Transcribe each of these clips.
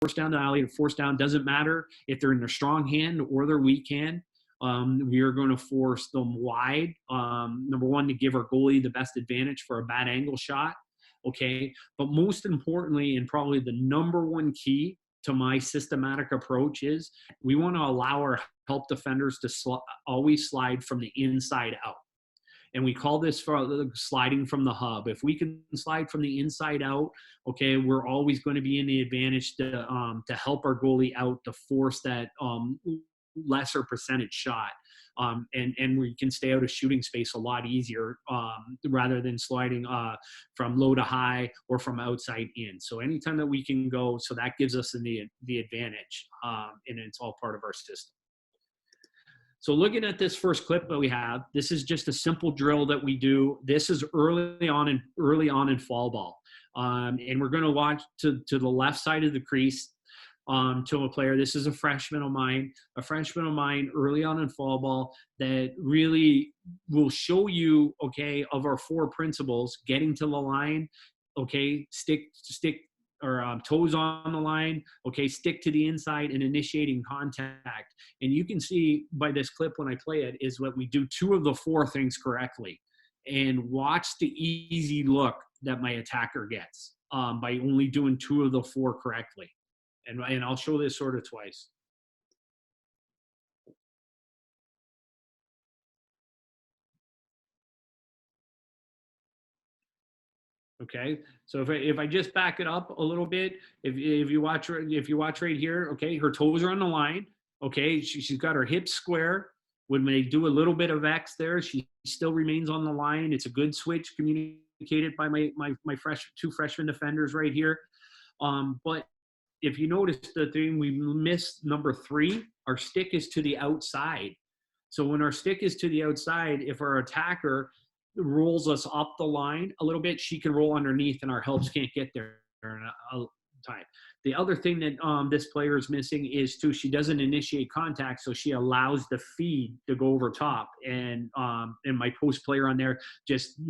force down the alley, to force down, doesn't matter if they're in their strong hand or their weak hand. We are going to force them wide. Number one, to give our goalie the best advantage for a bad angle shot. Okay. But most importantly, and probably the number one key to my systematic approach, is we want to allow our help defenders to always slide from the inside out. And we call this for sliding from the hub. If we can slide from the inside out, okay, we're always going to be in the advantage to help our goalie out, to force that lesser percentage shot. And we can stay out of shooting space a lot easier rather than sliding from low to high or from outside in. So anytime that we can go, so that gives us the advantage, and it's all part of our system. So looking at this first clip that we have, this is just a simple drill that we do. This is early on in fall ball. And we're going to watch to the left side of the crease to a player. This is a freshman of mine early on in fall ball, that really will show you, okay, of our 4 principles: getting to the line, okay, stick or toes on the line, okay, stick to the inside, and initiating contact. And you can see by this clip when I play it, is what we do 2 of the 4 things correctly. And watch the easy look that my attacker gets by only doing 2 of the 4 correctly. And I'll show this sort of twice. Okay, so if I just back it up a little bit, if you watch right here, okay, her toes are on the line. Okay, she's got her hips square. When they do a little bit of X there, she still remains on the line. It's a good switch communicated by my 2 freshman defenders right here. But if you notice the thing, we missed number 3. Our stick is to the outside. So when our stick is to the outside, if our attacker rolls us up the line a little bit, she can roll underneath, and our helps can't get there in a time. The other thing that this player is missing is, too, she doesn't initiate contact, so she allows the feed to go over top. And my post player on there,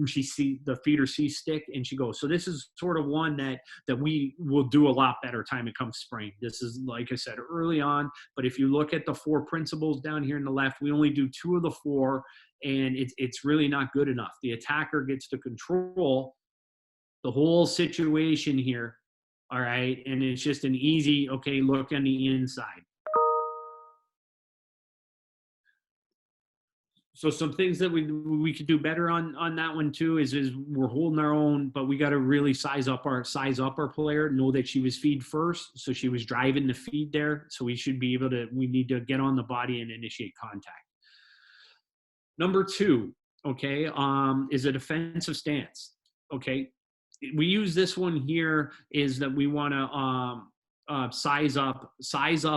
she see the feeder sees stick and she goes. So this is sort of one that we will do a lot better time it comes spring. This is, like I said, early on. But if you look at the 4 principles down here in the left, we only do 2 of the 4, and it's really not good enough. The attacker gets to control the whole situation here. All right, and it's just an easy, okay, look on the inside. So some things that we could do better on that one too is we're holding our own, but we got to really size up our player. Know that she was feed first, so she was driving the feed there. So we need to get on the body and initiate contact. Number 2, okay, is a defensive stance. Okay. We use this one here, is that we want to size up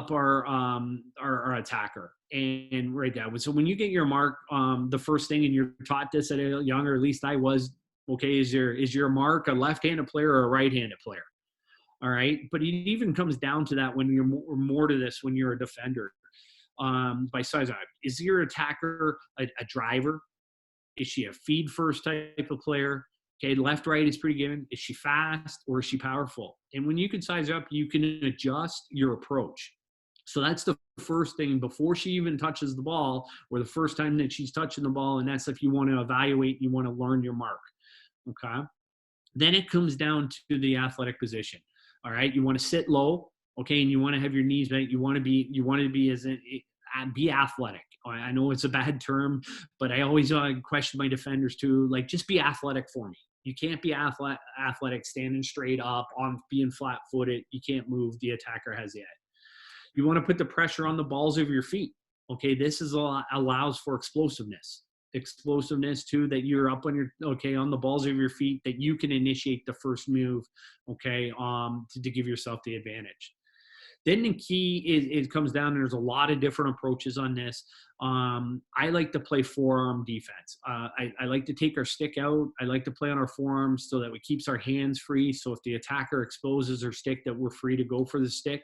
our attacker, and right there. So when you get your mark, the first thing, and you're taught this at a young, or at least I was, okay, is your mark a left-handed player or a right-handed player? All right, but it even comes down to that when you're more to this when you're a defender. By size up, is your attacker a driver? Is she a feed first type of player? Okay, left, right is pretty given. Is she fast or is she powerful? And when you can size up, you can adjust your approach. So that's the first thing before she even touches the ball, or the first time that she's touching the ball. And that's if you want to evaluate, you want to learn your mark. Okay. Then it comes down to the athletic position. All right. You want to sit low. Okay. And you want to have your knees bent. You want to be athletic. I know it's a bad term, but I always question my defenders too. Like, just be athletic for me. You can't be athletic standing straight up, on being flat-footed. You can't move. The attacker has the edge. You want to put the pressure on the balls of your feet. Okay, this allows for explosiveness. Explosiveness too, that you're up on on the balls of your feet, that you can initiate the first move. Okay, to give yourself the advantage. Then the key is, it comes down, and there's a lot of different approaches on this. I like to play forearm defense. I like to take our stick out. I like to play on our forearms so that it keeps our hands free. So if the attacker exposes her stick, that we're free to go for the stick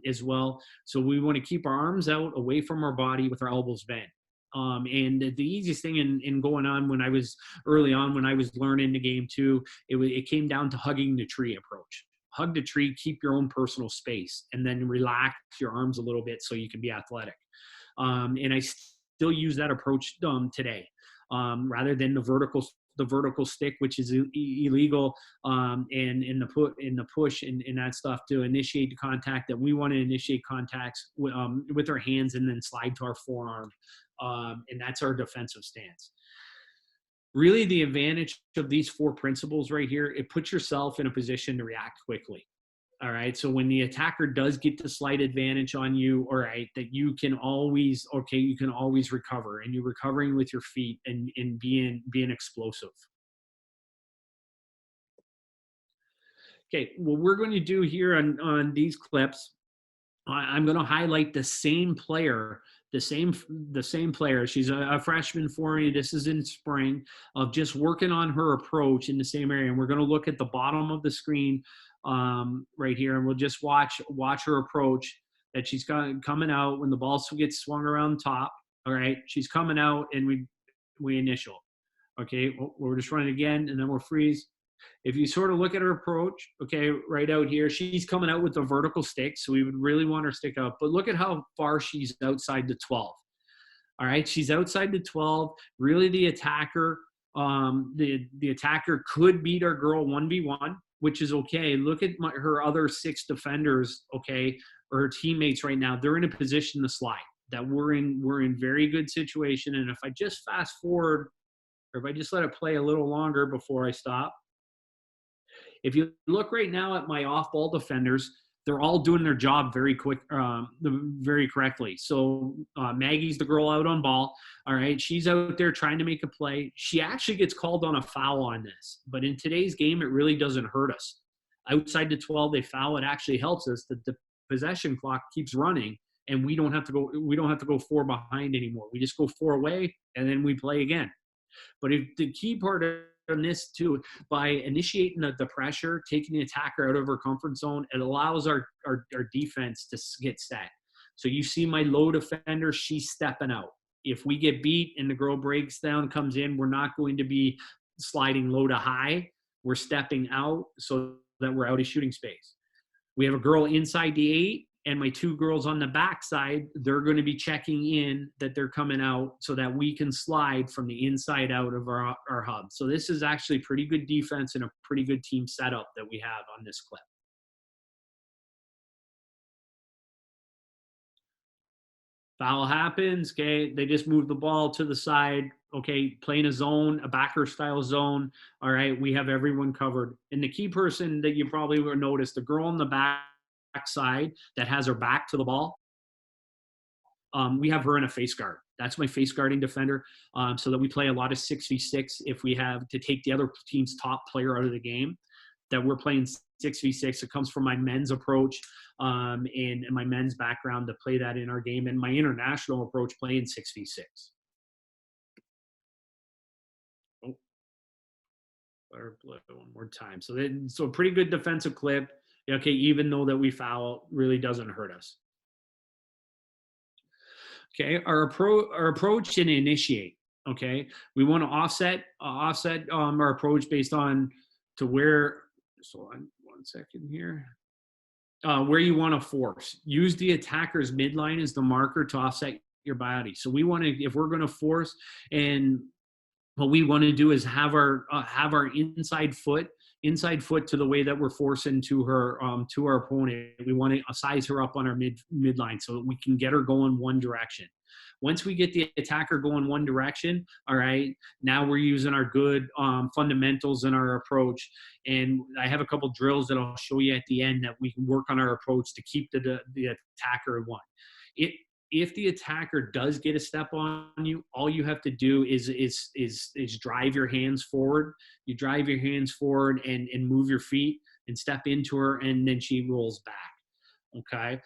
as well. So we want to keep our arms out away from our body with our elbows bent. And the easiest thing in going on when I was early on, when I was learning the game too, it came down to hugging the tree approach. hug the tree, keep your own personal space, and then relax your arms a little bit so you can be athletic. And I still use that approach today, rather than the vertical stick, which is illegal, and in the push and that stuff to initiate the contact. That we want to initiate contacts with our hands and then slide to our forearm, and that's our defensive stance. Really, the advantage of these 4 principles right here, it puts yourself in a position to react quickly. All right. So when the attacker does get the slight advantage on you, all right, that you can always recover, and you're recovering with your feet and being explosive. Okay. What we're going to do here on these clips, I'm going to highlight the same player, the same player. She's a freshman for me. This is in spring, of just working on her approach in the same area. And we're going to look at the bottom of the screen right here, and we'll just watch her approach that she's coming out when the ball gets swung around top. All right, she's coming out, and we initial. Okay, we're just running again, and then we'll freeze. If you sort of look at her approach, okay, right out here, she's coming out with a vertical stick, so we would really want her stick out. But look at how far she's outside the 12. All right, she's outside the 12. Really, the attacker, the attacker could beat our girl 1v1, which is okay. Look at her other 6 defenders, okay, or her teammates right now. They're in a position to slide. That we're in very good situation. And if I just fast forward, or if I just let it play a little longer before I stop, if you look right now at my off-ball defenders, they're all doing their job very correctly. So Maggie's the girl out on ball. All right, she's out there trying to make a play. She actually gets called on a foul on this, but in today's game, it really doesn't hurt us. Outside the 12, they foul. It actually helps us. The possession clock keeps running, and we don't have to go 4 behind anymore. We just go 4 away, and then we play again. But the key part on this too, by initiating the pressure, taking the attacker out of her comfort zone, it allows our defense to get set. So you see my low defender, she's stepping out. If we get beat and the girl breaks down, comes in, we're not going to be sliding low to high. We're stepping out so that we're out of shooting space. We have a girl inside the 8, and my 2 girls on the backside, they're going to be checking in that they're coming out so that we can slide from the inside out of our hub. So this is actually pretty good defense and a pretty good team setup that we have on this clip. Foul happens, okay, they just move the ball to the side, okay, playing a zone, a backer style zone. All right, we have everyone covered. And the key person that you probably will notice, the girl on the backside that has her back to the ball, we have her in a face guard. That's my face guarding defender, so that we play a lot of 6v6 if we have to take the other team's top player out of the game, that we're playing 6v6. It comes from my men's approach and my men's background to play that in our game, and my international approach playing 6v6. Oh, better play one more time. So a pretty good defensive clip. Okay, even though that we foul, really doesn't hurt us. Okay, our approach and initiate. Okay, we want to offset our approach based on to where. So on 1 second here. Where you want to force. Use the attacker's midline as the marker to offset your body. So we want to, if we're going to force, and what we want to do is have our inside foot to the way that we're forcing to our opponent. We want to size her up on our midline so that we can get her going one direction. Once we get the attacker going one direction, all right, now we're using our good fundamentals in our approach. And I have a couple drills that I'll show you at the end that we can work on our approach to keep the attacker at one. If the attacker does get a step on you, all you have to do is drive your hands forward. You drive your hands forward and move your feet and step into her, and then she rolls back. Okay.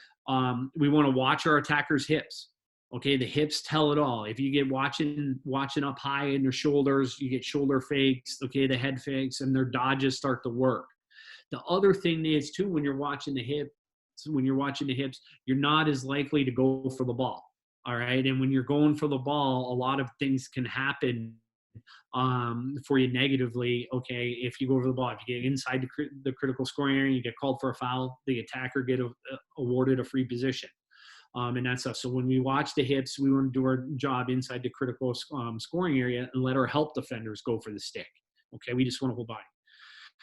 We want to watch our attacker's hips. Okay, the hips tell it all. If you get watching up high in their shoulders, you get shoulder fakes, okay, the head fakes, and their dodges start to work. The other thing is too, when you're watching the hips, you're not as likely to go for the ball. All right. And when you're going for the ball, a lot of things can happen for you negatively. Okay, if you go over the ball, if you get inside the critical scoring area, you get called for a foul, the attacker awarded a free position. And that stuff. So when we watch the hips, we want to do our job inside the critical scoring area and let our help defenders go for the stick. Okay, we just want to hold body.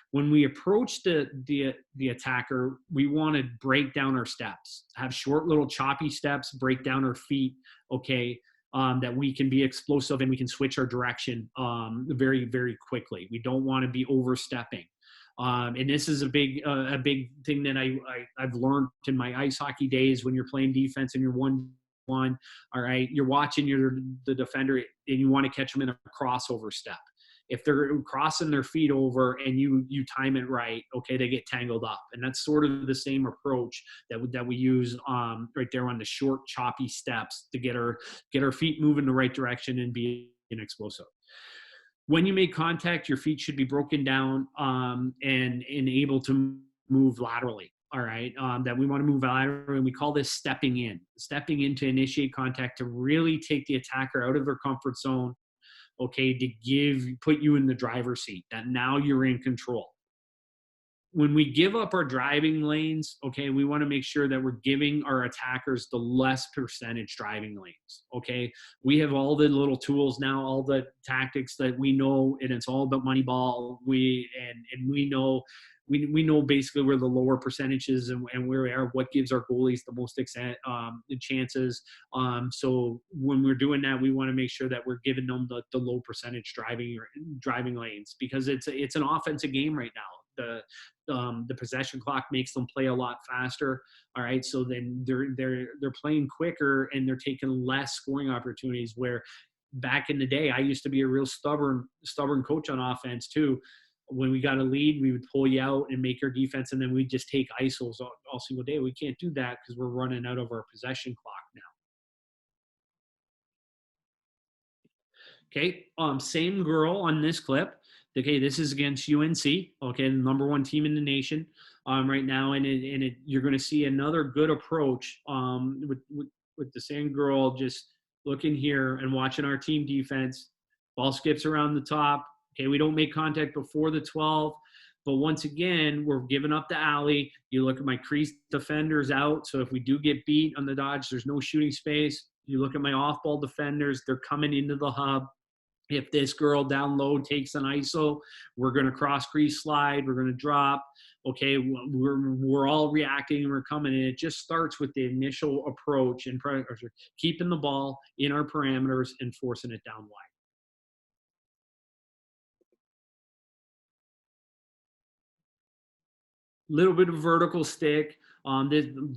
When we approach the attacker, we want to break down our steps, have short little choppy steps, break down our feet. Okay, that we can be explosive and we can switch our direction very, very quickly. We don't want to be overstepping. And this is a big thing that I've learned in my ice hockey days. When you're playing defense and you're 1-1, all right, you're watching the defender and you want to catch them in a crossover step. If they're crossing their feet over and you time it right, okay, they get tangled up. And that's sort of the same approach that we use right there on the short, choppy steps to get our feet moving the right direction and be explosive. When you make contact, your feet should be broken down and able to move laterally. All right, that we want to move laterally, and we call this stepping in to initiate contact, to really take the attacker out of their comfort zone. Okay, to put you in the driver's seat, that now you're in control. When we give up our driving lanes, okay, we want to make sure that we're giving our attackers the less percentage driving lanes. Okay, we have all the little tools now, all the tactics that we know, and it's all about money ball. We know we know basically where the lower percentages and where we are, what gives our goalies the most chances. So when we're doing that, we want to make sure that we're giving them the low percentage driving lanes, because it's an offensive game right now. The possession clock makes them play a lot faster. All right, so then they're playing quicker and they're taking less scoring opportunities. Where back in the day, I used to be a real stubborn coach on offense too. When we got a lead, we would pull you out and make your defense, and then we just take isos all single day. We can't do that because we're running out of our possession clock now. Okay, same girl on this clip. Okay, this is against UNC. Okay, the number 1 team in the nation right now, and you're going to see another good approach with the same girl, just looking here and watching our team defense. Ball skips around the top. Okay, we don't make contact before the 12, but once again, we're giving up the alley. You look at my crease defenders out, so if we do get beat on the dodge, there's no shooting space. You look at my off-ball defenders, they're coming into the hub. If this girl down low takes an ISO, we're going to cross crease slide. We're going to drop. Okay, we're all reacting. We're coming in. It just starts with the initial approach and keeping the ball in our parameters and forcing it down wide. Little bit of vertical stick.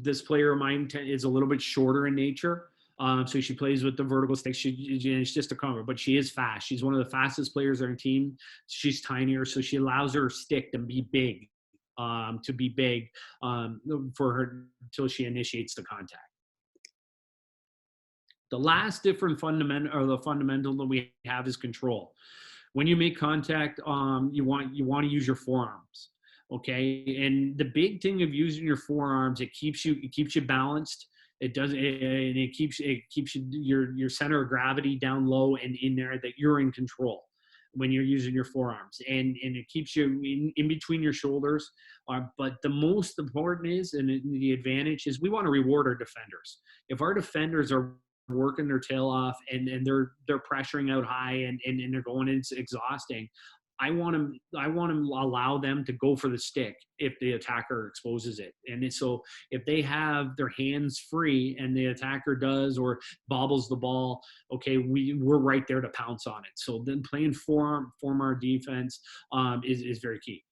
This player of mine is a little bit shorter in nature. So she plays with the vertical stick. It's just a cover, but she is fast. She's one of the fastest players on her team. She's tinier, so she allows her stick to be big, for her until she initiates the contact. The last different fundamental that we have is control. When you make contact, you want to use your forearms. Okay, and the big thing of using your forearms, it keeps you balanced. It keeps your center of gravity down low and in there, that you're in control when you're using your forearms, and it keeps you in between your shoulders. But the most important is, and the advantage is, we want to reward our defenders. If our defenders are working their tail off and they're pressuring out high and they're going, it's exhausting, I want to allow them to go for the stick if the attacker exposes it. And so if they have their hands free and the attacker does or bobbles the ball, okay, we're right there to pounce on it. So then playing form our defense is very key.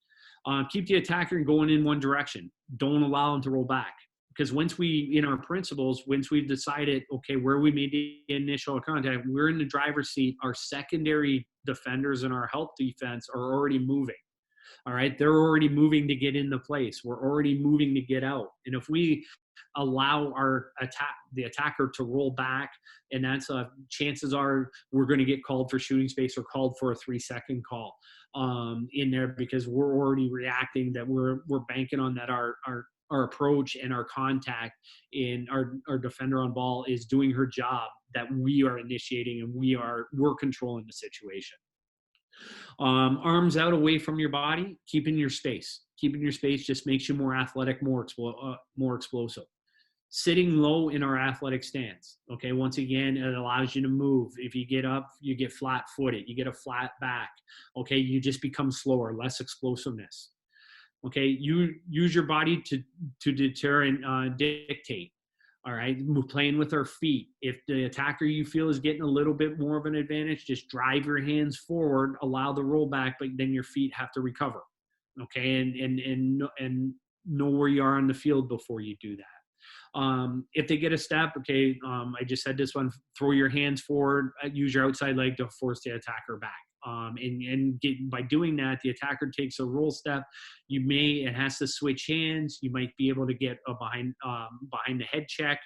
Keep the attacker going in one direction. Don't allow them to roll back. Because once we've decided, okay, where we made the initial contact, we're in the driver's seat. Our secondary defenders and our help defense are already moving. All right, they're already moving to get into place. We're already moving to get out. And if we allow the attacker to roll back, and that's chances are we're going to get called for shooting space or called for a 3-second call in there, because we're already reacting, that we're banking on that our approach and our contact in our defender on ball is doing her job, that we are initiating and we're controlling the situation. Arms out away from your body, keeping your space. Keeping your space just makes you more athletic, more explosive. Sitting low in our athletic stance. Okay, once again, it allows you to move. If you get up, you get flat footed, you get a flat back. Okay, you just become slower, less explosiveness. Okay, you use your body to deter and dictate. All right, playing with our feet. If the attacker you feel is getting a little bit more of an advantage, just drive your hands forward, allow the rollback, but then your feet have to recover. Okay, and know where you are on the field before you do that. If they get a step, okay, I just said this one, throw your hands forward, use your outside leg to force the attacker back. By doing that, the attacker takes a roll step. It has to switch hands. You might be able to get behind the head check.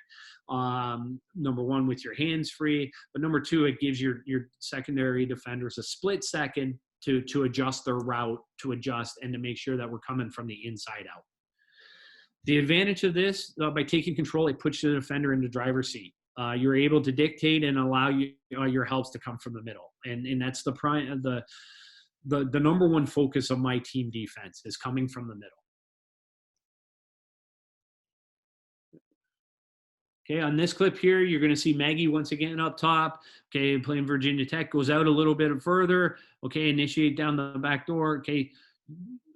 Number one, with your hands free, but number two, it gives your secondary defenders a split second to adjust their route, to adjust, and to make sure that we're coming from the inside out. The advantage of this, by taking control, it puts the defender in the driver's seat. You're able to dictate and allow your helps to come from the middle, and that's the number one focus of my team defense is coming from the middle. Okay, on this clip here, you're going to see Maggie once again up top. Okay, playing Virginia Tech, goes out a little bit further. Okay, initiate down the back door. Okay,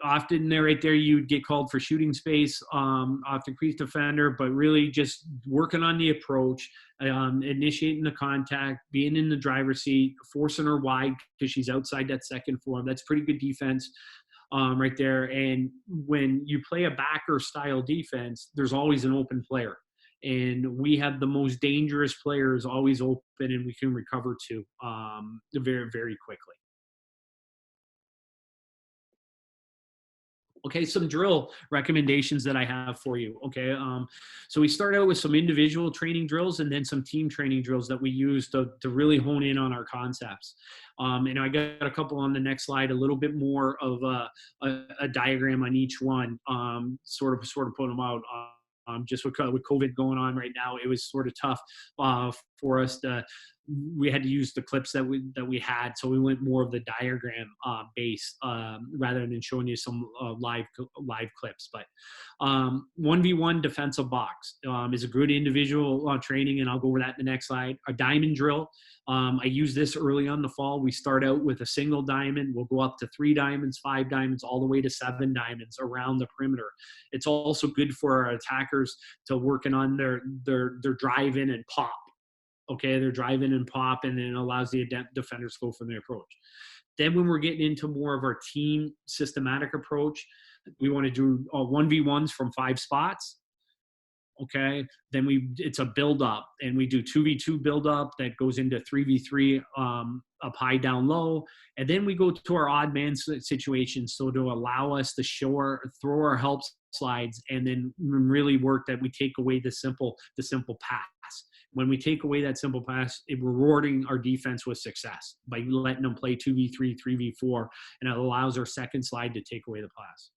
often right there you'd get called for shooting space off the crease defender, but really just working on the approach, initiating the contact, being in the driver's seat, forcing her wide because she's outside that second form. That's pretty good defense right there. And when you play a backer style defense, there's always an open player. And we have the most dangerous players always open, and we can recover to very, very quickly. Okay, some drill recommendations that I have for you. Okay, so we start out with some individual training drills and then some team training drills that we use to really hone in on our concepts. And I got a couple on the next slide, a little bit more of a diagram on each one, sort of put them out. Just with COVID going on right now, it was sort of tough for us we had to use the clips that we had, so we went more of the diagram base rather than showing you some live clips. But 1v1 defensive box is a good individual training, and I'll go over that in the next slide. A diamond drill. I use this early on the fall. We start out with a single diamond. We'll go up to 3 diamonds, 5 diamonds, all the way to 7 diamonds around the perimeter. It's also good for our attackers to working on their drive in and pop. Okay, they're drive in and pop, and then it allows the defenders to go from the approach. Then when we're getting into more of our team systematic approach, we want to do 1v1s from 5 spots. Okay, then it's a build up, and we do 2v2 build up that goes into 3v3 up high, down low, and then we go to our odd man situation, so to allow us to throw our help slides, and then really work that we take away the simple pass. When we take away that simple pass, it rewarding our defense with success by letting them play 2v3, 3v4, and it allows our second slide to take away the pass.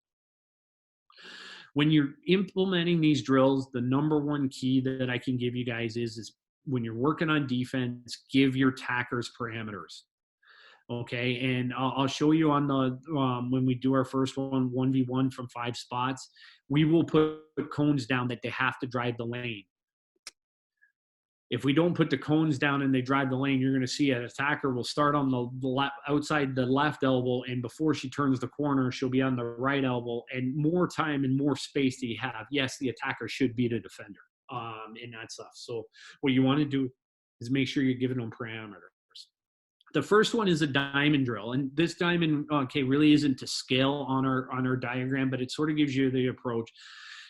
When you're implementing these drills, the number one key that I can give you guys is when you're working on defense, give your attackers parameters. Okay, and I'll show you on the when we do our first 1v1 from 5 spots, we will put cones down that they have to drive the lane. If we don't put the cones down and they drive the lane, you're going to see an attacker will start on the outside the left elbow, and before she turns the corner, she'll be on the right elbow, and more time and more space do you have. Yes, the attacker should beat a defender in that stuff. So what you want to do is make sure you're giving them parameters. The first one is a diamond drill, and this diamond, really isn't to scale on our diagram, but it sort of gives you the approach.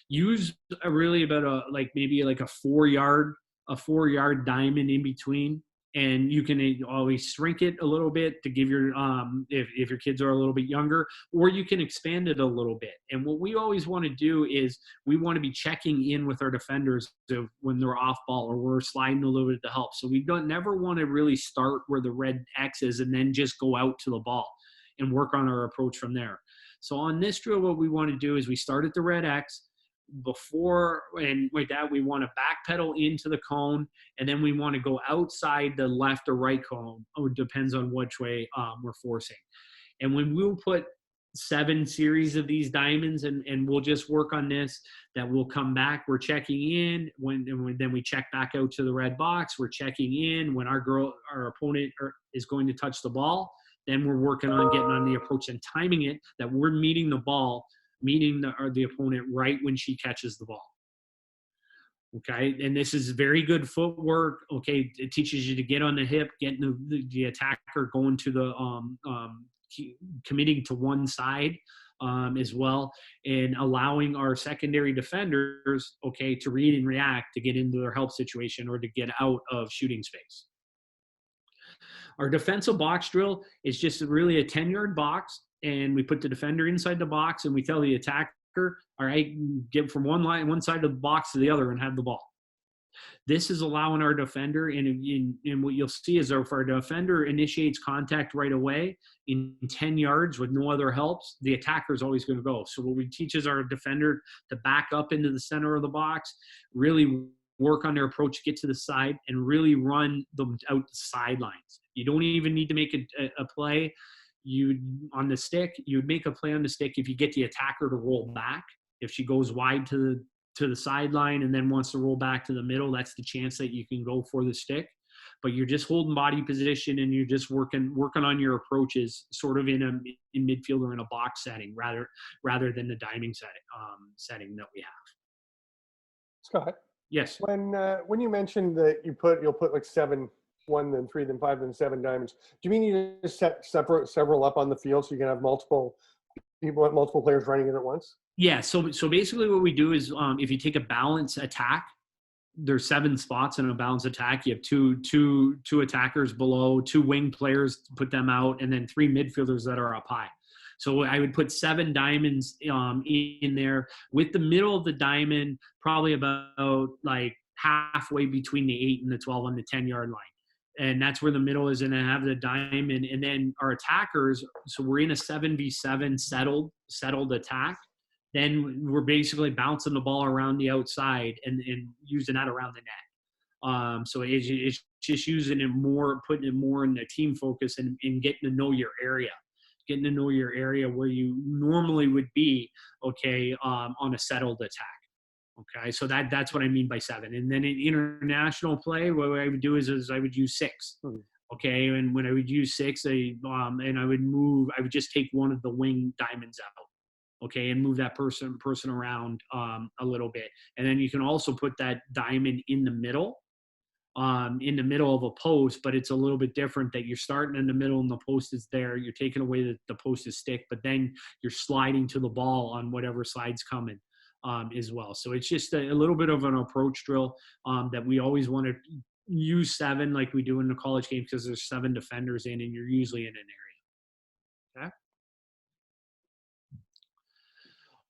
Use really about maybe a 4-yard diamond in between, and you can always shrink it a little bit to give your if your kids are a little bit younger, or you can expand it a little bit. And what we always want to do is we want to be checking in with our defenders when they're off ball or we're sliding a little bit to help. So we never want to really start where the red X is and then just go out to the ball and work on our approach from there. So on this drill, what we want to do is we start at the red X. before, and with that, we want to backpedal into the cone, and then we want to go outside the left or right cone. Oh, it depends on which way we're forcing. And when we'll put 7 series of these diamonds, and we'll just work on this, that we'll come back, we're checking in, then we check back out to the red box, we're checking in when our opponent is going to touch the ball, then we're working on getting on the approach and timing it, that we're meeting the ball, meeting the opponent right when she catches the ball. Okay, and this is very good footwork. Okay, it teaches you to get on the hip, getting the attacker going to the committing to one side as well, and allowing our secondary defenders, okay, to read and react to get into their help situation or to get out of shooting space. Our defensive box drill is just really a 10-yard box, and we put the defender inside the box, and we tell the attacker, all right, get from one side of the box to the other and have the ball. This is allowing our defender, and what you'll see is if our defender initiates contact right away in 10 yards with no other helps, the attacker is always going to go. So what we teach is our defender to back up into the center of the box, really work on their approach, get to the side, and really run them out the sidelines. You don't even need to make a play. On the stick, you would make a play on the stick if you get the attacker to roll back. If she goes wide to the sideline and then wants to roll back to the middle, that's the chance that you can go for the stick. But you're just holding body position, and you're just working on your approaches, sort of in midfield or in a box setting, rather than the diming setting that we have. Scott. Yes. When you mentioned that you'll put like 7, 1, then 3, then 5, then 7 diamonds, do you mean you just set several up on the field so you can have multiple players running it at once? Yeah. So basically what we do is if you take a balance attack, there's 7 spots in a balance attack. You have two attackers below, 2 wing players, put them out, and then 3 midfielders that are up high. So I would put 7 diamonds in there, with the middle of the diamond probably about like halfway between the 8 and the 12 on the 10-yard line. And that's where the middle is, and then have the diamond. And then our attackers, so we're in a 7v7 settled attack. Then we're basically bouncing the ball around the outside and using that around the net. So it's just using it more, putting it more in the team focus, and getting to know your area. Getting to know your area where you normally would be, okay, on a settled attack. Okay, so that's what I mean by 7. And then in international play, what I would do is I would use 6. Okay, and when I would use 6, I would just take one of the wing diamonds out. Okay, and move that person around a little bit. And then you can also put that diamond in the middle of a post, but it's a little bit different, that you're starting in the middle and the post is there. You're taking away the post is stick, but then you're sliding to the ball on whatever side's coming as well. So it's just a little bit of an approach drill that we always want to use 7 like we do in the college game, because there's 7 defenders in, and you're usually in an area. Okay.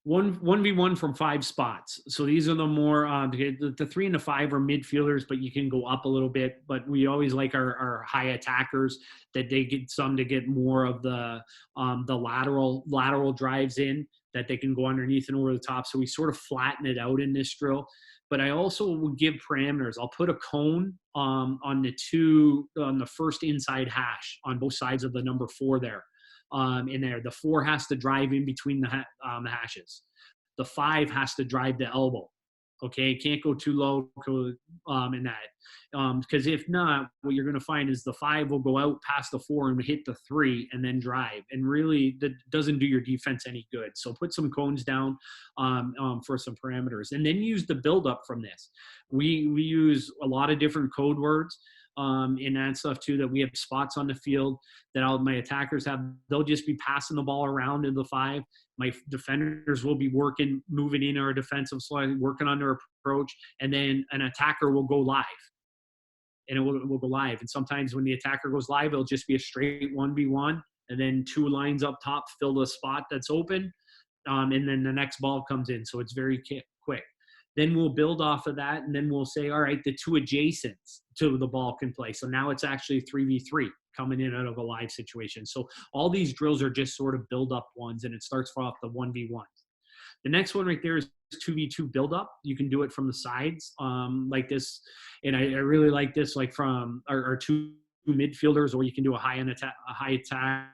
1v1 from 5 spots. So these are the more the 3 and the 5 are midfielders, but you can go up a little bit. But we always like our high attackers, that they get some to get more of the lateral drives in, that they can go underneath and over the top. So we sort of flatten it out in this drill. But I also will give parameters. I'll put a cone on the first inside hash on both sides of the number 4 there. In there, the 4 has to drive in between the hashes. The 5 has to drive the elbow. Okay, it can't go too low in that, because if not, what you're going to find is the 5 will go out past the 4 and hit the 3 and then drive, and really that doesn't do your defense any good. So put some cones down for some parameters, and then use the build up from this. We use a lot of different code words and that stuff too, that we have spots on the field that my attackers have. They'll just be passing the ball around in the 5. My defenders will be moving in our defensive slide, working on their approach, and then an attacker will go live. And it will go live. And sometimes when the attacker goes live, it'll just be a straight 1v1, and then 2 lines up top fill the spot that's open, and then the next ball comes in. So it's very quick. Then we'll build off of that, and then we'll say, all right, the 2 adjacents to the ball can play. So now it's actually 3v3 coming in out of a live situation. So all these drills are just sort of build-up ones, and it starts off the 1v1. The next one right there is 2v2 build-up. You can do it from the sides like this. And I really like this, like from our two midfielders, or you can do a high attack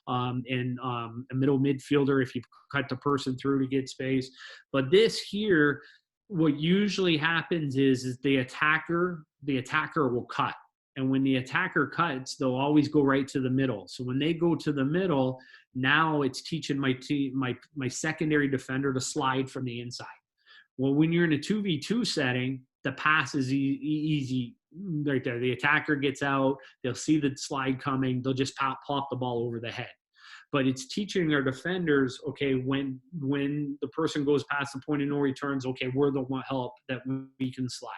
and a middle midfielder if you cut the person through to get space. But this here, what usually happens is the attacker will cut. And when the attacker cuts, they'll always go right to the middle. So when they go to the middle, now it's teaching my secondary defender to slide from the inside. Well, when you're in a 2v2 setting, the pass is easy right there. The attacker gets out, they'll see the slide coming, they'll just plop the ball over the head. But it's teaching our defenders, okay, when the person goes past the point of no returns, okay, we're the one help that we can slide.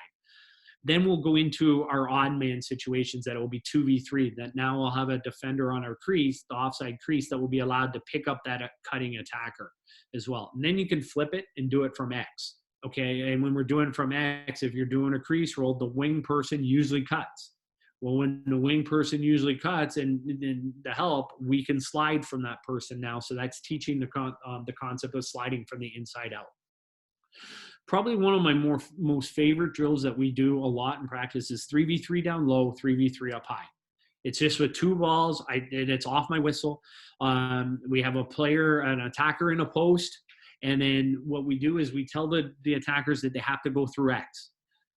Then we'll go into our odd man situations that will be 2v3, that now we'll have a defender on our crease, the offside crease, that will be allowed to pick up that cutting attacker as well. And then you can flip it and do it from X, okay? And when we're doing from X, if you're doing a crease roll, the wing person usually cuts. Well, when the wing person usually cuts and the help, we can slide from that person now. So that's teaching the concept of sliding from the inside out. Probably one of my most favorite drills that we do a lot in practice is 3v3 down low, 3v3 up high. It's just with two balls, and it's off my whistle. We have a player, an attacker in a post, and then what we do is we tell the attackers that they have to go through X.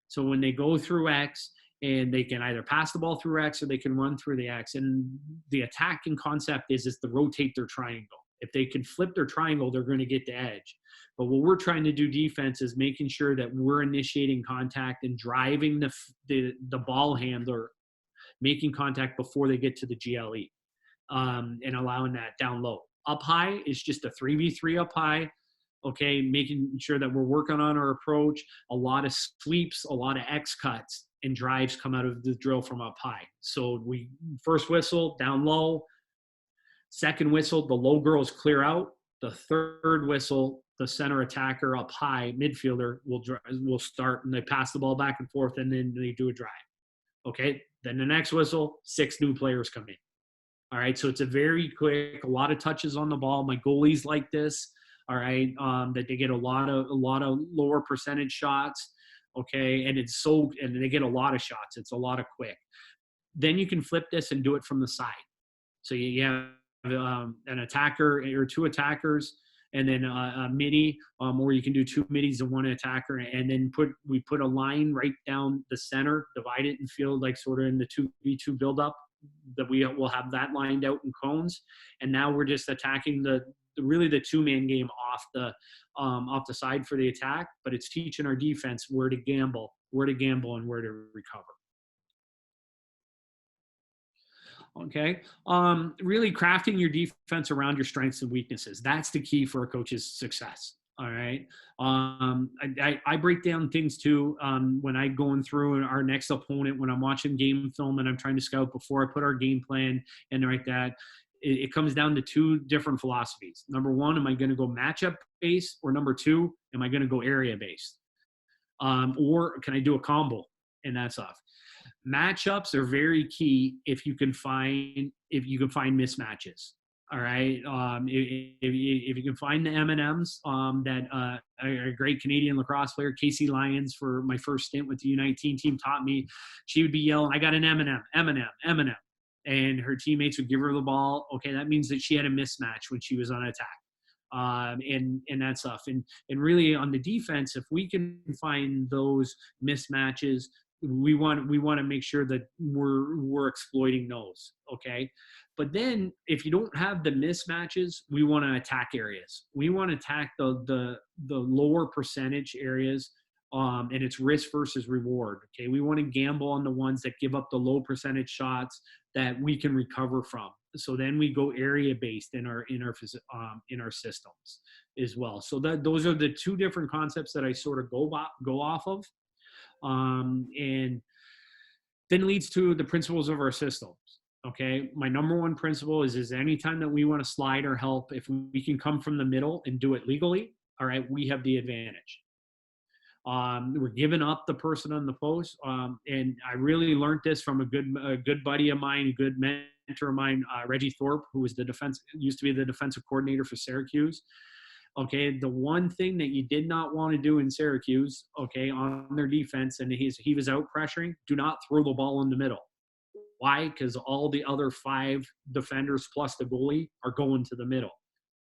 So when they go through X, and they can either pass the ball through X or they can run through the X. And the attacking concept is to rotate their triangle. If they can flip their triangle, they're going to get the edge. But what we're trying to do defense is making sure that we're initiating contact and driving the ball handler, making contact before they get to the GLE, and allowing that down low. Up high is just a 3v3 up high. Okay, making sure that we're working on our approach. A lot of sweeps, a lot of X cuts, and drives come out of the drill from up high. So we first whistle, down low. Second whistle, the low girls clear out. The third whistle, the center attacker up high, midfielder will start, and they pass the ball back and forth, and then they do a drive. Okay, then the next whistle, 6 new players come in. All right, so it's a very quick, a lot of touches on the ball. My goalies like this. All right, that they get a lot of lower percentage shots. Okay, and they get a lot of shots. It's a lot of quick. Then you can flip this and do it from the side. So you have an attacker or 2 attackers, and then a midi, or you can do 2 middies and 1 attacker, and then we put a line right down the center, divide it in field, like sort of in the 2v2 build-up, that we will have that lined out in cones. And now we're just attacking really the 2-man game off the side for the attack, but it's teaching our defense where to gamble, and where to recover. Okay. Really crafting your defense around your strengths and weaknesses. That's the key for a coach's success. All right. I break down things too when I'm going through our next opponent, when I'm watching game film and I'm trying to scout before I put our game plan and like that. It comes down to 2 different philosophies. Number 1, am I going to go matchup based? Or number 2, am I going to go area based? Or can I do a combo and that stuff? Matchups are very key if you can find mismatches. All right. If you can find the M&Ms that a great Canadian lacrosse player, Casey Lyons, for my first stint with the U19 team, taught me, she would be yelling, I got an M&M. And her teammates would give her the ball. Okay, that means that she had a mismatch when she was on attack. And that stuff. And really on the defense, if we can find those mismatches, we want to make sure that we're exploiting those. Okay. But then if you don't have the mismatches, we want to attack areas. We want to attack the lower percentage areas. And it's risk versus reward. Okay. We want to gamble on the ones that give up the low percentage shots that we can recover from. So then we go area based in our systems as well. So those are the 2 different concepts that I sort of go off of. And then leads to the principles of our systems. Okay. My number 1 principle is anytime that we want to slide or help, if we can come from the middle and do it legally, all right, we have the advantage. We're giving up the person on the post. And I really learned this from a good buddy of mine, a good mentor of mine, Reggie Thorpe, who was used to be the defensive coordinator for Syracuse. Okay, the one thing that you did not want to do in Syracuse, okay, on their defense, and he was out pressuring, do not throw the ball in the middle. Why? Because all the other 5 defenders plus the goalie are going to the middle.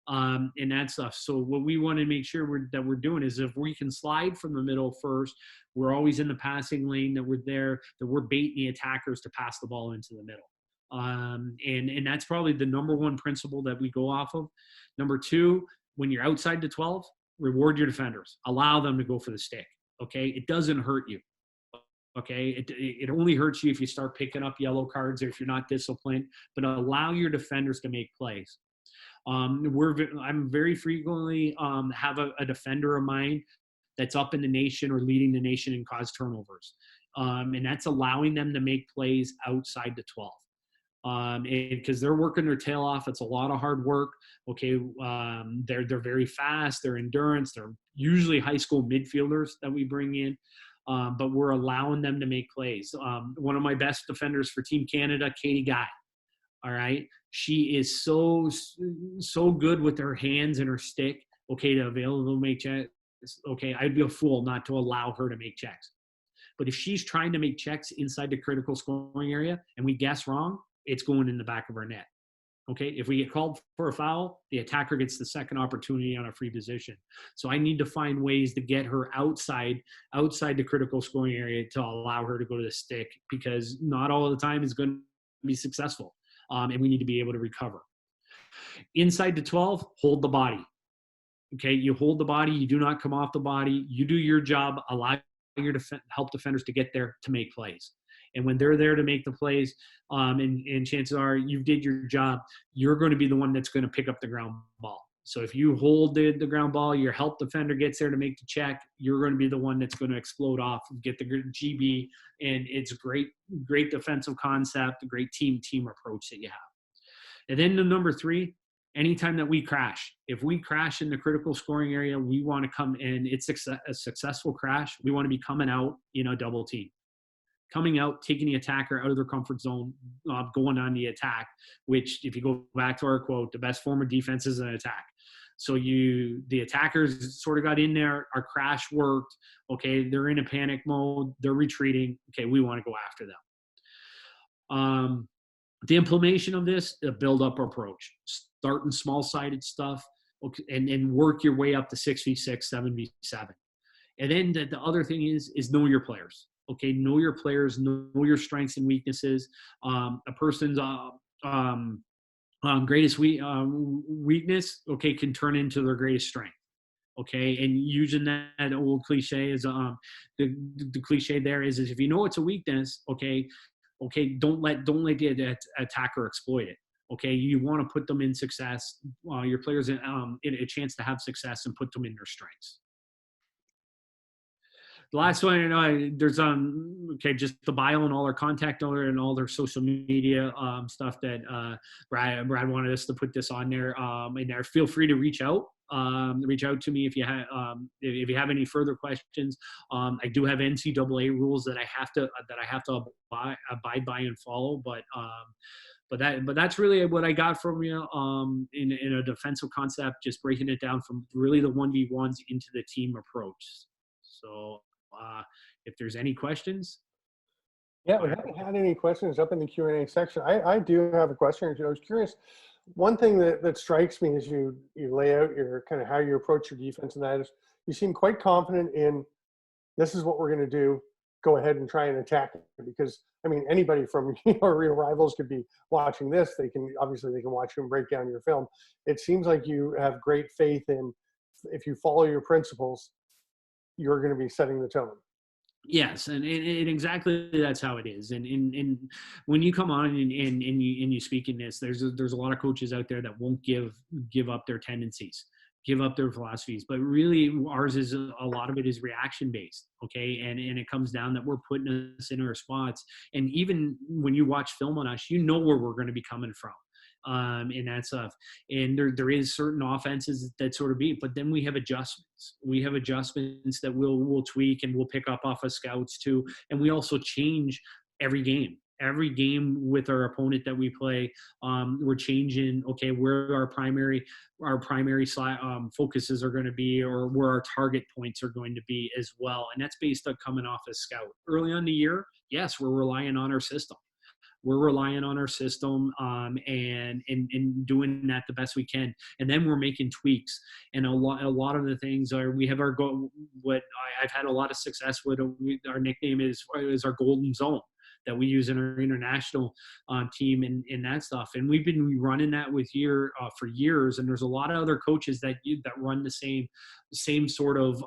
And that stuff. So what we want to make sure that we're doing is if we can slide from the middle first, we're always in the passing lane, that we're there, that we're baiting the attackers to pass the ball into the middle. And that's probably the number one principle that we go off of. Number 2, when you're outside the 12, reward your defenders. Allow them to go for the stick. Okay, it doesn't hurt you. Okay, it only hurts you if you start picking up yellow cards or if you're not disciplined. But allow your defenders to make plays. I'm very frequently have a defender of mine that's up in the nation or leading the nation in cause turnovers, and that's allowing them to make plays outside the 12. Because they're working their tail off. It's a lot of hard work. Okay, they're very fast. They're endurance. They're usually high school midfielders that we bring in. But we're allowing them to make plays. One of my best defenders for Team Canada, Katie Guy. All right. She is so good with her hands and her stick. Okay, to available to make checks. Okay, I'd be a fool not to allow her to make checks. But if she's trying to make checks inside the critical scoring area and we guess wrong, it's going in the back of our net. Okay, if we get called for a foul, the attacker gets the second opportunity on a free position. So I need to find ways to get her outside the critical scoring area to allow her to go to the stick, because not all of the time is going to be successful. And we need to be able to recover. Inside the 12, hold the body. Okay, you hold the body. You do not come off the body. You do your job. Allow your help defenders to get there to make plays. And when they're there to make the plays, and chances are you did your job, you're going to be the one that's going to pick up the ground ball. So if you hold the ground ball, your help defender gets there to make the check, you're going to be the one that's going to explode off and get the GB. And it's great defensive concept, a great team approach that you have. And then the number 3, anytime that we crash, if we crash in the critical scoring area, we want to come in. It's a successful crash. We want to be coming out in a double team. Coming out, taking the attacker out of their comfort zone, going on the attack, which if you go back to our quote, the best form of defense is an attack. So the attackers sort of got in there, our crash worked. Okay, they're in a panic mode, they're retreating. Okay, we want to go after them. The implementation of this, a build-up approach. Start in small-sided stuff, okay, and work your way up to 6v6, 7v7. And then the other thing is know your players. Okay, know your players, know your strengths and weaknesses. A person's greatest weakness, okay, can turn into their greatest strength. Okay, and using that old cliche is the cliche there is if you know it's a weakness, okay, don't let the attacker exploit it. Okay, you want to put them in success, your players in a chance to have success and put them in their strengths. The last one, there's just the bio and all their contact order and all their social media stuff that Brad wanted us to put this on there. In there, feel free to reach out. Reach out to me if you have any further questions. I do have NCAA rules that I have to abide by and follow, but that's really what I got from you in a defensive concept, just breaking it down from really the 1v1s into the team approach. So if there's any questions. Yeah, we haven't had any questions up in the Q&A section. I do have a question. I was curious. One thing that strikes me as you lay out your kind of how you approach your defense, and that is you seem quite confident in this is what we're going to do. Go ahead and try and attack it, because I mean anybody from your real rivals could be watching this. They can watch you and break down your film. It seems like you have great faith in if you follow your principles, you're going to be setting the tone. Yes, and exactly that's how it is. And when you come on and you speak in this, there's a lot of coaches out there that won't give up their tendencies, give up their philosophies. But really, ours is a lot of it is reaction based. Okay, and it comes down that we're putting us in our spots. And even when you watch film on us, you know where we're going to be coming from. And that stuff. And there is certain offenses that sort of beat, but then we have adjustments. We have adjustments that we'll tweak and we'll pick up off of scouts too. And we also change every game. every game with our opponent that we play. We're changing, okay, where our primary focuses are going to be, or where our target points are going to be as well. And that's based on coming off a scout. Early on the year, yes, we're relying on our system. We're relying on our system, and doing that the best we can. And then we're making tweaks. And a lot of the things are, we have our what I've had a lot of success with. Our nickname is our golden zone that we use in our international team and that stuff. And we've been running that for years. And there's a lot of other coaches that run the same sort of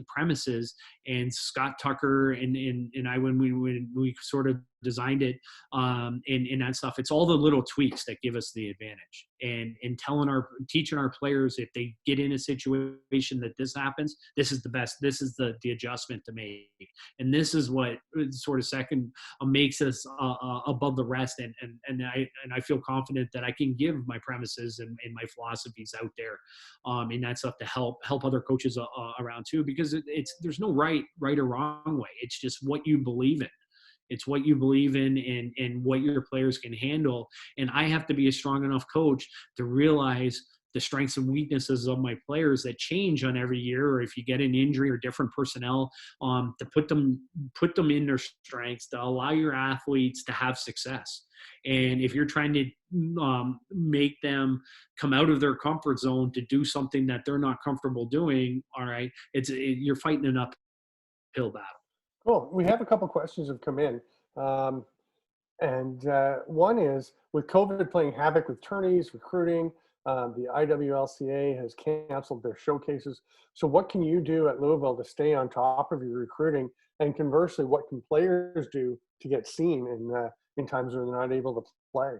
premises. And Scott Tucker and I, when we sort of designed it, and that stuff, it's all the little tweaks that give us the advantage. And teaching our players, if they get in a situation that this happens, this is the best, this is the adjustment to make. And this is what sort of makes us above the rest. And I feel confident that I can give my premises and my philosophies out there, and that stuff to help other coaches around too, because there's no right or wrong way. It's just what you believe in. It's what you believe in and what your players can handle. And I have to be a strong enough coach to realize the strengths and weaknesses of my players that change on every year, or if you get an injury or different personnel, to put them in their strengths, to allow your athletes to have success. And if you're trying to make them come out of their comfort zone to do something that they're not comfortable doing, all right, you're fighting an uphill battle. Cool. We have a couple questions have come in. And one is, with COVID playing havoc with tourneys, recruiting, the IWLCA has canceled their showcases. So what can you do at Louisville to stay on top of your recruiting? And conversely, what can players do to get seen in times when they're not able to play?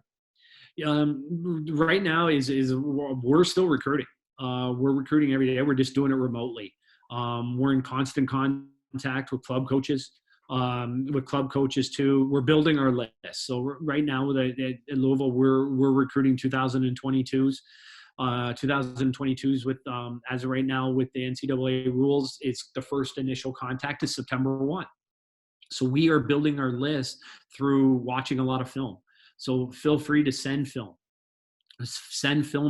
Right now we're still recruiting. We're recruiting every day. We're just doing it remotely. We're in constant contact with club coaches. Too. We're building our list. So right now at Louisville, we're recruiting 2022s. 2022s with as of right now with the NCAA rules, it's the first initial contact is September 1. So we are building our list through watching a lot of film. So feel free to send film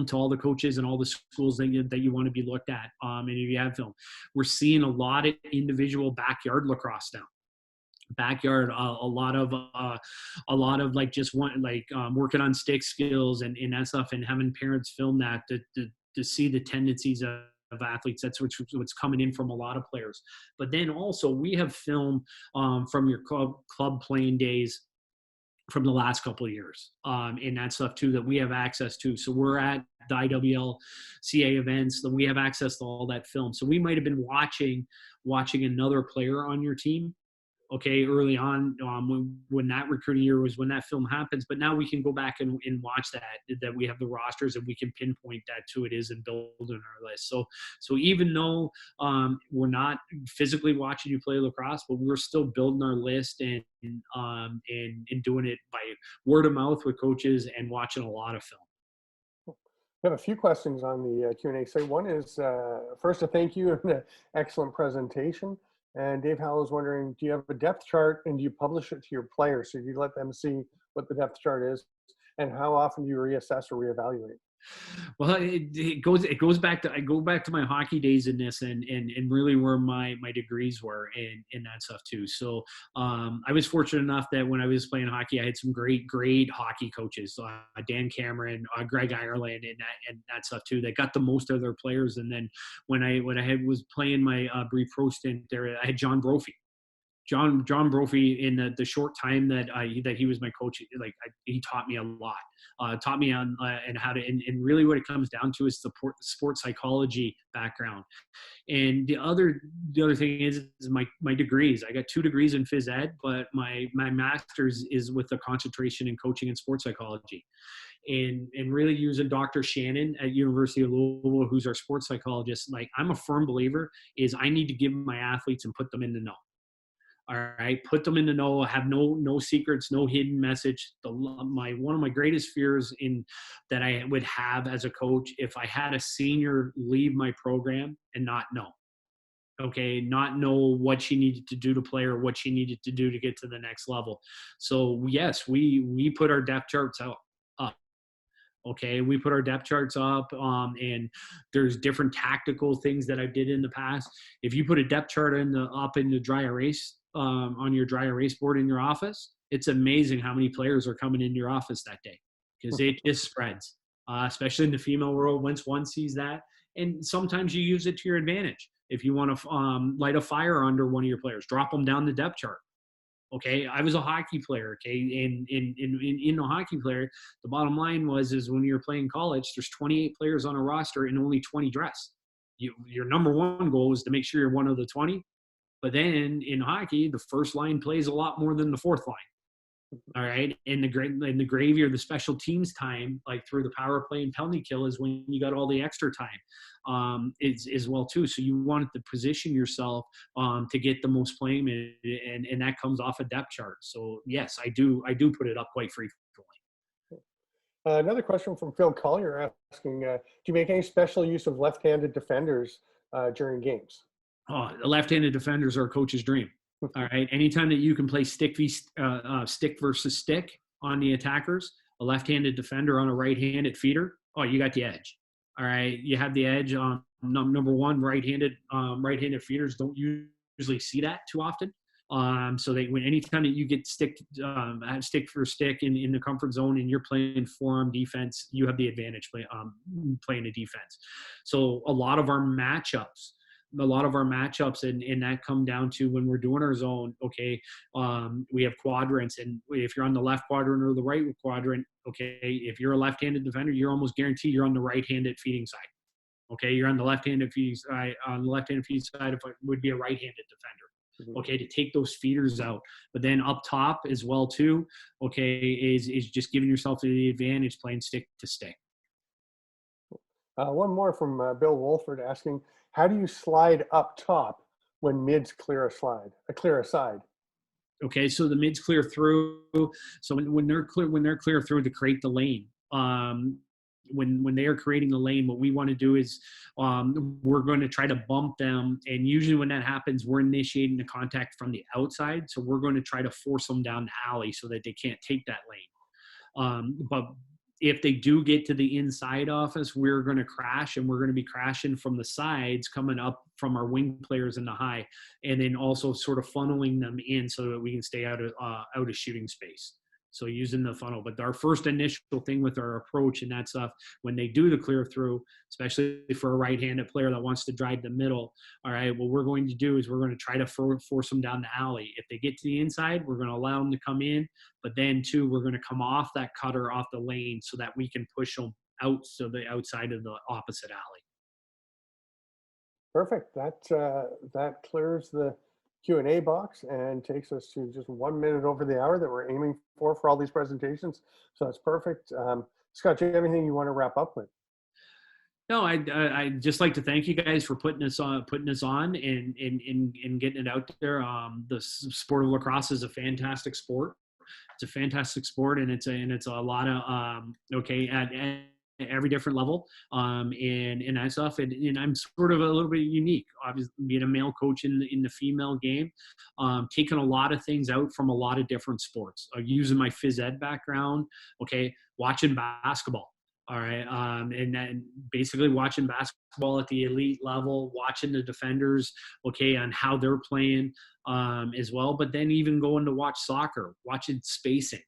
to all the coaches and all the schools that you want to be looked at. And if you have film, we're seeing a lot of individual backyard lacrosse now. Backyard, a lot of like just working on stick skills and that stuff, and having parents film that to see the tendencies of athletes. That's what's coming in from a lot of players. But then also we have film from your club playing days from the last couple of years, and that stuff too that we have access to. So we're at the IWLCA events, that we have access to all that film. So we might have been watching another player on your team, okay, early on, when that recruiting year was when that film happens. But now we can go back and watch that we have the rosters, and we can pinpoint that to it is and build in our list. So even though we're not physically watching you play lacrosse, but we're still building our list and doing it by word of mouth with coaches and watching a lot of film. We have a few questions on the Q&A. So one is, first, a thank you and an excellent presentation. And Dave Howell is wondering, do you have a depth chart and do you publish it to your players? So you let them see what the depth chart is, and how often do you reassess or reevaluate? Well, it goes back to, I go back to my hockey days in this and really where my degrees were in that stuff too. So I was fortunate enough that when I was playing hockey, I had some great hockey coaches, Dan Cameron, Greg Ireland, and that stuff too, that got the most of their players. And then when I was playing my brief pro stint there, I had John Brophy. John Brophy, in the short time that he was my coach, he taught me a lot. Taught me on and how to, and really what it comes down to is the sports psychology background. And the other thing is my degrees. I got 2 degrees in phys ed, but my master's is with a concentration in coaching and sports psychology. And really using Dr. Shannon at University of Louisville, who's our sports psychologist. Like, I'm a firm believer is I need to give my athletes and put them in the know. All right, put them in the know, have no secrets, no hidden message. One of my greatest fears that I would have as a coach, if I had a senior leave my program and not know. Okay, not know what she needed to do to play or what she needed to do to get to the next level. So yes, we put our depth charts out up. Okay, we put our depth charts up, and there's different tactical things that I did in the past. If you put a depth chart up in the dry erase on your dry erase board in your office, it's amazing how many players are coming into your office that day because it just spreads, especially in the female world. Once one sees that, and sometimes you use it to your advantage. If you want to light a fire under one of your players, drop them down the depth chart. Okay, I was a hockey player. Okay, in a hockey player, the bottom line is when you're playing college, there's 28 players on a roster and only 20 dress. Your number one goal is to make sure you're one of the 20. But then in hockey, the first line plays a lot more than the fourth line. All right, and the gravy or the special teams time, like through the power play and penalty kill, is when you got all the extra time, is well too. So you want to position yourself to get the most playing, and that comes off a depth chart. So yes, I do put it up quite frequently. Another question from Phil Collier asking, do you make any special use of left-handed defenders during games? Oh, the left-handed defenders are a coach's dream. All right. Anytime that you can play stick versus stick on the attackers, a left-handed defender on a right-handed feeder, oh, you got the edge. All right. You have the edge on number one. Right-handed feeders don't usually see that too often. So anytime that you get stick for stick in the comfort zone and you're playing forearm defense, you have the advantage playing the defense. So a lot of our matchups, and that come down to when we're doing our zone. Okay, we have quadrants, and if you're on the left quadrant or the right quadrant, okay, if you're a left-handed defender, you're almost guaranteed you're on the right-handed feeding side. Okay, you're on the left-handed feeding side. On the left-handed feeding side, if it would be a right-handed defender. Okay, to take those feeders out. But then up top as well too, okay, is just giving yourself the advantage playing stick to stick. One more from Bill Wolford asking, how do you slide up top when mids clear a side? Okay, so the mids clear through. So when they're clear through to create the lane. When they are creating the lane, what we want to do is we're going to try to bump them. And usually when that happens, we're initiating the contact from the outside. So we're going to try to force them down the alley so that they can't take that lane. But if they do get to the inside of us, we're going to crash, and we're going to be crashing from the sides coming up from our wing players in the high, and then also sort of funneling them in so that we can stay out of shooting space. So using the funnel. But our first initial thing with our approach and that stuff, when they do the clear through, especially for a right-handed player that wants to drive the middle, all right, what we're going to do is we're going to try to force them down the alley. If they get to the inside, we're going to allow them to come in. But then, too, we're going to come off that cutter off the lane so that we can push them out to the outside of the opposite alley. Perfect. That clears the Q&A box and takes us to just 1 minute over the hour that we're aiming for all these presentations. So that's perfect. Scott, do you have anything you want to wrap up with? No, I'd just like to thank you guys for putting us on and getting it out there. The sport of lacrosse is a fantastic sport. It's a fantastic sport, and it's a lot of at every different level, and that stuff. And I'm sort of a little bit unique, obviously being a male coach in the female game, taking a lot of things out from a lot of different sports, using my phys ed background, okay, watching basketball. All right. And then basically watching basketball at the elite level, watching the defenders, okay, on how they're playing as well. But then even going to watch soccer, watching spacing.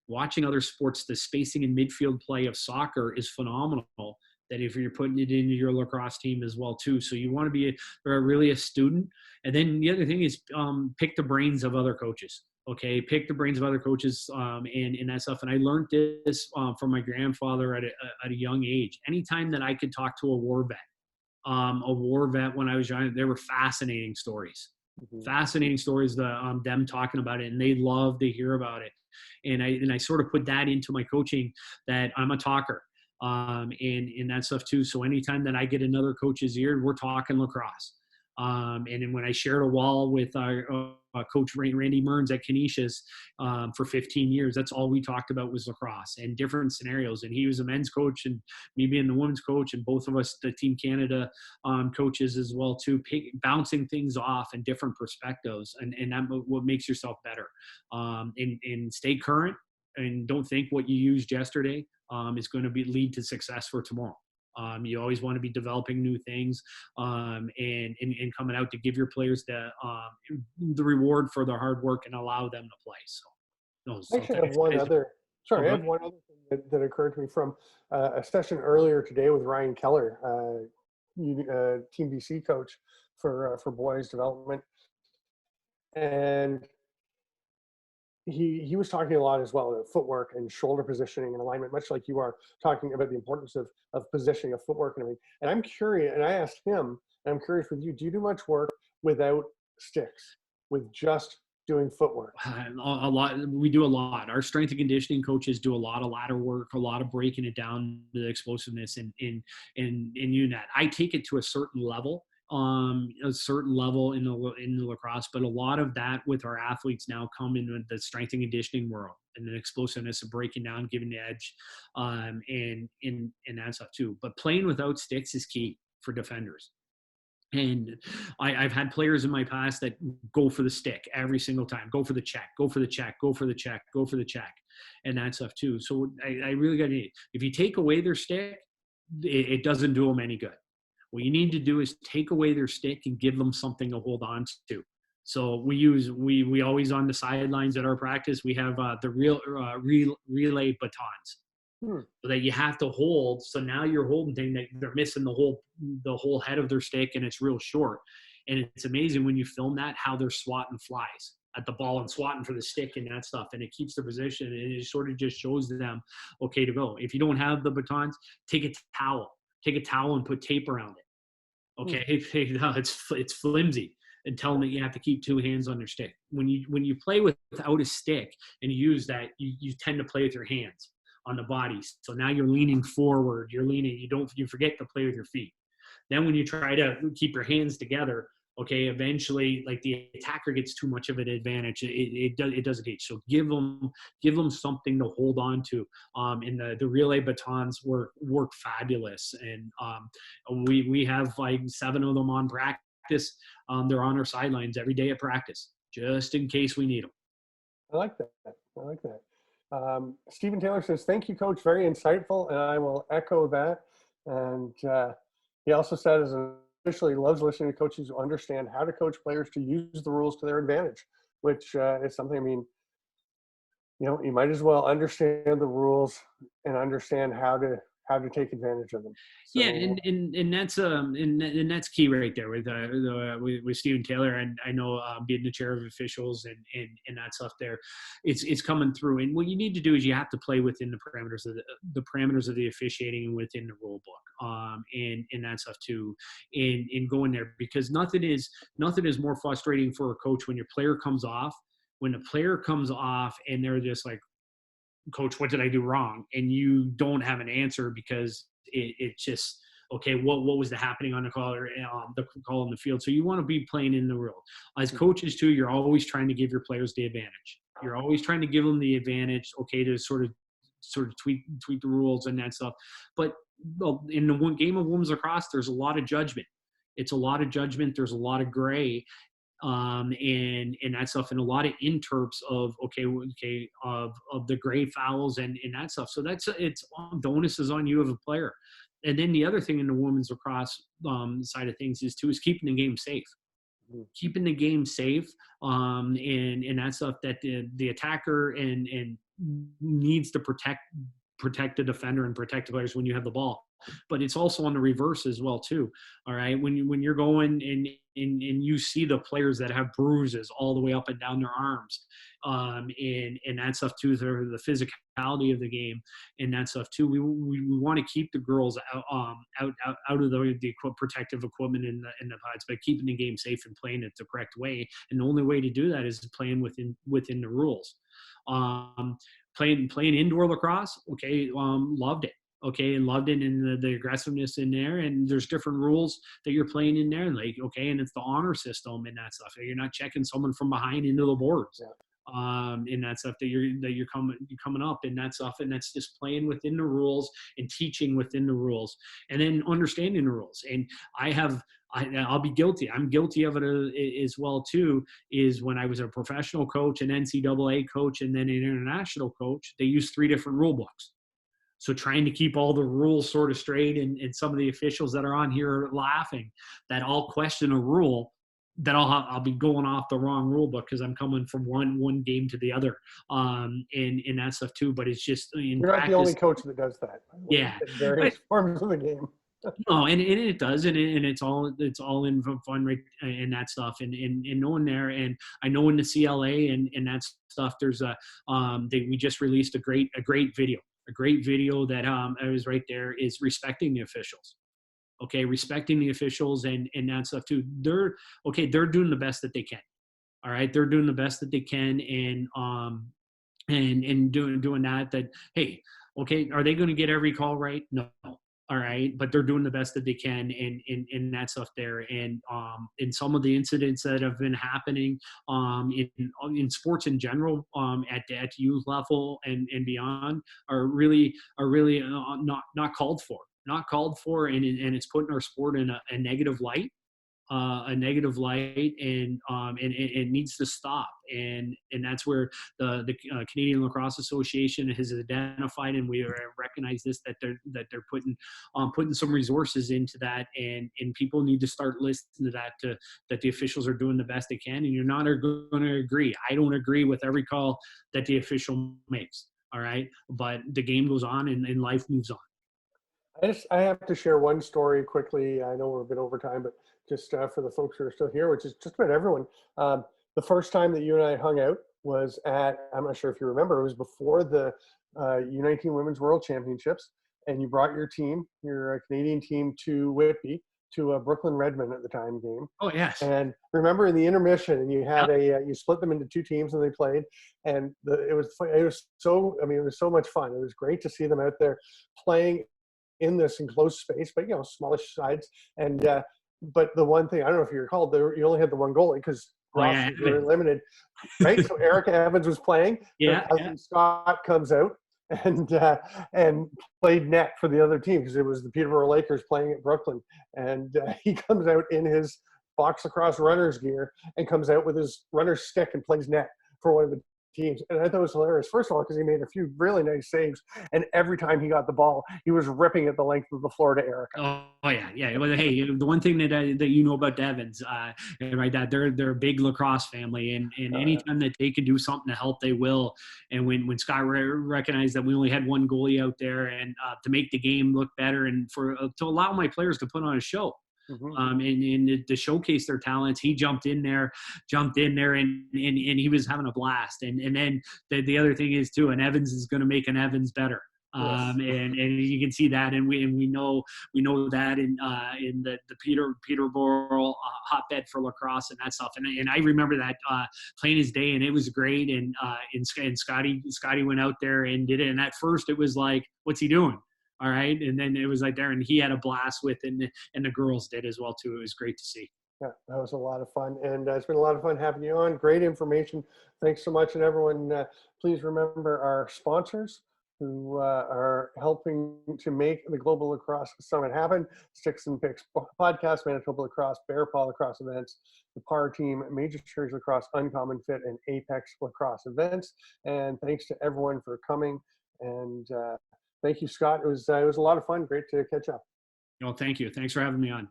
Watching other sports, the spacing and midfield play of soccer is phenomenal. That if you're putting it into your lacrosse team as well too, so you want to be really a student. And then the other thing is pick the brains of other coaches. Okay, pick the brains of other coaches and that stuff. And I learned this from my grandfather at a young age. Anytime that I could talk to a war vet when I was young, they were fascinating stories. Mm-hmm. Fascinating stories, them talking about it, and they love to hear about it. And I sort of put that into my coaching, that I'm a talker and that stuff too. So anytime that I get another coach's ear, we're talking lacrosse. And then when I shared a wall with our coach Randy Mearns at Canisius for 15 years, that's all we talked about was lacrosse and different scenarios. And he was a men's coach and me being the women's coach, and both of us, the Team Canada coaches as well too, bouncing things off and different perspectives. And that's what makes yourself better. And stay current, and don't think what you used yesterday is going to lead to success for tomorrow. You always want to be developing new things and coming out to give your players the reward for their hard work and allow them to play. I actually have one other. Sorry, I have one other thing that occurred to me from a session earlier today with Ryan Keller, Team BC coach for boys development, and he was talking a lot as well about footwork and shoulder positioning and alignment, much like you are talking about the importance of positioning of footwork and everything. And I'm curious, and I asked him, and I'm curious with you, do you do much work without sticks, with just doing footwork? A lot. We do a lot. Our strength and conditioning coaches do a lot of ladder work, a lot of breaking it down to the explosiveness and you that. I take it to a certain level in the lacrosse, but a lot of that with our athletes now come in the strength and conditioning world and the explosiveness of breaking down, giving the edge, and that stuff too. But playing without sticks is key for defenders. And I've had players in my past that go for the stick every single time, go for the check, go for the check, go for the check, go for the check, and that stuff too. So I really got to, if you take away their stick, it doesn't do them any good. What you need to do is take away their stick and give them something to hold on to. So we always on the sidelines at our practice, we have the relay batons. So that you have to hold. So now you're holding thing that they're missing the whole head of their stick, and it's real short. And it's amazing when you film that how they're swatting flies at the ball and swatting for the stick and that stuff, and it keeps the position, and it sort of just shows them okay to go. If you don't have the batons, take a towel and put tape around it. Okay, it's flimsy. And tell them that you have to keep two hands on their stick. When you play without a stick and you use that, you tend to play with your hands on the body. So now you're leaning forward, you forget to play with your feet. Then when you try to keep your hands together, okay, eventually like the attacker gets too much of an advantage. It doesn't teach. So give them something to hold on to. And the relay batons work fabulous. And we have like 7 of them on practice. They're on our sidelines every day at practice, just in case we need them. I like that. Stephen Taylor says, thank you, coach. Very insightful. And I will echo that. And he also says, officially loves listening to coaches who understand how to coach players to use the rules to their advantage, which is something, I mean, you might as well understand the rules and understand how to take advantage of them. So, yeah, and that's key right there with Stephen Taylor. And I know being the chair of officials and that stuff there, it's coming through. And what you need to do is you have to play within the parameters of the officiating and within the rule book, and that stuff too, and go in there, because nothing is more frustrating for a coach when your player comes off. When the player comes off and they're just like, coach, what did I do wrong? And you don't have an answer because it's just, okay, what was the happening on the call or the call in the field? So you want to be playing in the role. As coaches too, you're always trying to give your players the advantage. You're always trying to give them the advantage, okay, to sort of tweak the rules and that stuff. But in the one game of women's lacrosse, there's a lot of judgment. It's a lot of judgment. There's a lot of gray. And that stuff, and a lot of interps of of the gray fouls and that stuff. So it's bonuses on you of a player. And then the other thing in the women's lacrosse side of things is keeping the game safe. Keeping the game safe, and that stuff that the attacker and needs to protect the defender and protect the players when you have the ball. But it's also on the reverse as well too. All right, when you're going and you see the players that have bruises all the way up and down their arms, and that stuff too, the physicality of the game and that stuff too. We want to keep the girls out of the protective equipment in the pods, but keeping the game safe and playing it the correct way. And the only way to do that is playing within the rules. Playing indoor lacrosse, okay, loved it. Okay, and loved it, and the aggressiveness in there, and there's different rules that you're playing in there, like, okay, and it's the honor system and that stuff. You're not checking someone from behind into the boards, Yeah. and that stuff, that you're coming up and that stuff, and that's just playing within the rules and teaching within the rules, and then understanding the rules. And I'll be guilty. I'm guilty of it as well too. Is when I was a professional coach, an NCAA coach, and then an international coach, they use 3 different rule books. So trying to keep all the rules sort of straight, and some of the officials that are on here are laughing that I'll question a rule, that I'll be going off the wrong rule book because I'm coming from one game to the other, and that stuff too. But it's just in You're not the only practice. coach that does that, by the way, Yeah, in various forms of the game. no, and it does, and it's all in fun, right, and that stuff, and knowing there, and I know in the CLA and that stuff, there's we just released a great video, that I was right there, is respecting the officials. Okay, respecting the officials and that stuff too. They're doing the best that they can. All right, they're doing the best that they can, and doing that. That, hey, okay, are they going to get every call right? No. All right, but they're doing the best that they can, and that stuff there. And in some of the incidents that have been happening in sports in general, at youth level and beyond, are really not called for, and it's putting our sport in a negative light, and it needs to stop. And that's where the Canadian Lacrosse Association has identified, and we recognize this, that they're putting some resources into that, and people need to start listening to that the officials are doing the best they can, and you're not going to agree. I don't agree with every call that the official makes. All right, but the game goes on, and life moves on. I have to share one story quickly. I know we're a bit over time, but just for the folks who are still here, which is just about everyone. The first time that you and I hung out was I'm not sure if you remember, it was before the U19 Women's World Championships, and you brought your team, your Canadian team, to Whitby, to a Brooklyn Redmond at the time game. Oh yes. And remember in the intermission, and you had Yep. you split them into 2 teams, and they played, and it was so, I mean, it was so much fun. It was great to see them out there playing in this enclosed space, but smallish sides. And but the one thing, I don't know if you recall, you only had the one goalie because Oh yeah. rosters were limited, right? So Erica Evans was playing. Her Yeah. cousin Scott comes out and played net for the other team, because it was the Peterborough Lakers playing at Brooklyn, and he comes out in his box lacrosse runner's gear and comes out with his runner's stick and plays net for one of the teams. And I thought it was hilarious, first of all, because he made a few really nice saves, and every time he got the ball, he was ripping at the length of the floor to Erica. Oh yeah. Well, hey, the one thing that about the Evans, right, that they're a big lacrosse family, and anytime that they can do something to help, they will. And when Scott recognized that we only had one goalie out there, and to make the game look better, and to allow my players to put on a show. Mm-hmm. And to showcase their talents, he jumped in there, and he was having a blast. And then the other thing is too, an Evans is going to make an Evans better. Yes. And you can see that, and we know that in the Peterborough hotbed for lacrosse and that stuff. And I remember that plain as day, and it was great. And Scotty went out there and did it. And at first it was like, what's he doing? All right. And then it was like there, and he had a blast with it, and the girls did as well too. It was great to see. Yeah, that was a lot of fun, and it's been a lot of fun having you on. Great information. Thanks so much. And everyone, please remember our sponsors who are helping to make the Global Lacrosse Summit happen: Sticks and Picks Podcast, Manitoba Lacrosse, Bear Paw Lacrosse Events, the PAR Team, Major Series Lacrosse, Uncommon Fit, and Apex Lacrosse Events. And thanks to everyone for coming. And thank you, Scott. It was a lot of fun. Great to catch up. Thank you. Thanks for having me on.